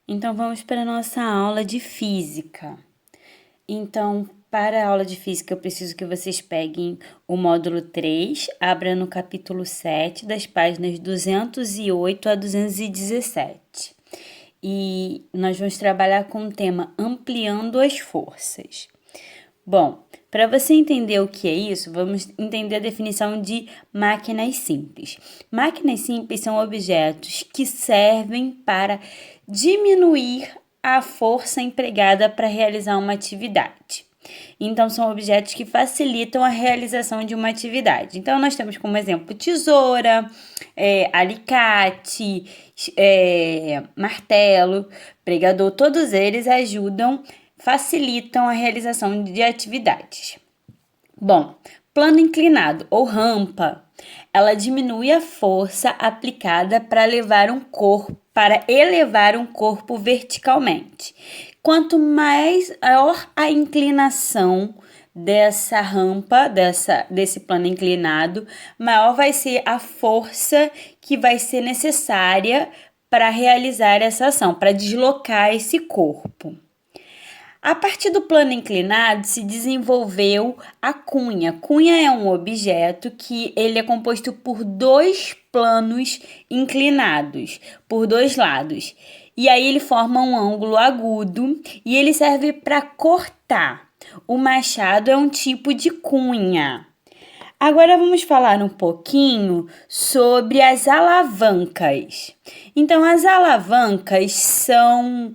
Então, vamos para a nossa aula de física. Então, para a aula de física, eu preciso que vocês peguem o módulo 3, abra no capítulo 7, das páginas 208 a 217. E nós vamos trabalhar com o tema Ampliando as Forças. Bom, para você entender o que é isso, vamos entender a definição de máquinas simples. Máquinas simples são objetos que servem para diminuir a força empregada para realizar uma atividade. Então, são objetos que facilitam a realização de uma atividade. Então, nós temos como exemplo tesoura, alicate, martelo, pregador, todos eles facilitam a realização de atividades. Bom, plano inclinado ou rampa, ela diminui a força aplicada para elevar um corpo verticalmente. Quanto maior a inclinação dessa rampa, desse plano inclinado, maior vai ser a força que vai ser necessária para realizar essa ação, para deslocar esse corpo. A partir do plano inclinado se desenvolveu a cunha. Cunha é um objeto que ele é composto por dois planos inclinados, por dois lados. E aí ele forma um ângulo agudo e ele serve para cortar. O machado é um tipo de cunha. Agora vamos falar um pouquinho sobre as alavancas. Então, as alavancas são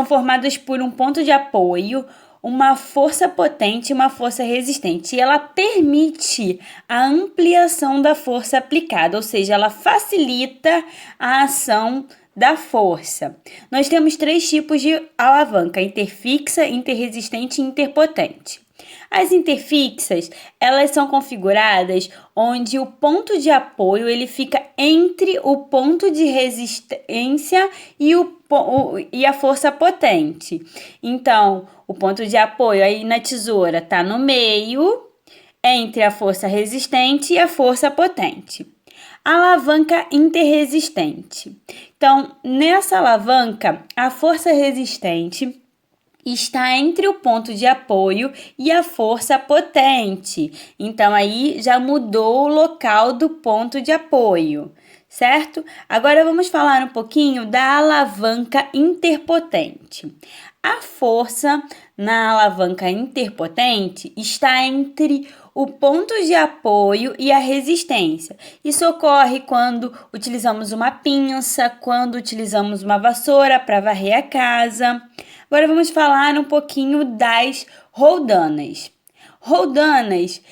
formadas por um ponto de apoio, uma força potente e uma força resistente. E ela permite a ampliação da força aplicada, ou seja, ela facilita a ação da força. Nós temos 3 tipos de alavanca: interfixa, interresistente e interpotente. As interfixas, elas são configuradas onde o ponto de apoio ele fica entre o ponto de resistência e a força potente. Então, o ponto de apoio aí na tesoura está no meio, entre a força resistente e a força potente. Alavanca interresistente. Então, nessa alavanca, a força resistente está entre o ponto de apoio e a força potente. Então, aí já mudou o local do ponto de apoio, certo? Agora, vamos falar um pouquinho da alavanca interpotente. A força na alavanca interpotente está entre o ponto de apoio e a resistência. Isso ocorre quando utilizamos uma pinça, quando utilizamos uma vassoura para varrer a casa. Agora vamos falar um pouquinho das roldanas. Roldanas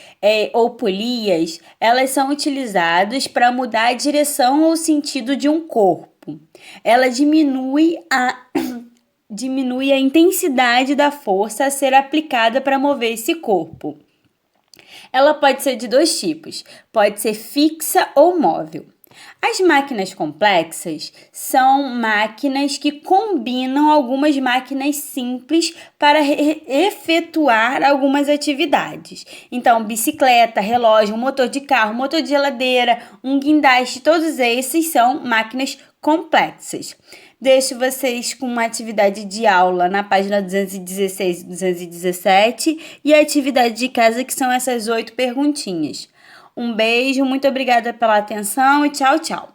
ou polias, elas são utilizadas para mudar a direção ou sentido de um corpo. Ela diminui a intensidade da força a ser aplicada para mover esse corpo. Ela pode ser de 2 tipos, pode ser fixa ou móvel. As máquinas complexas são máquinas que combinam algumas máquinas simples para efetuar algumas atividades. Então, bicicleta, relógio, motor de carro, motor de geladeira, um guindaste, todos esses são máquinas complexas. Deixo vocês com uma atividade de aula na página 216 e 217 e a atividade de casa, que são essas 8 perguntinhas. Um beijo, muito obrigada pela atenção e tchau, tchau!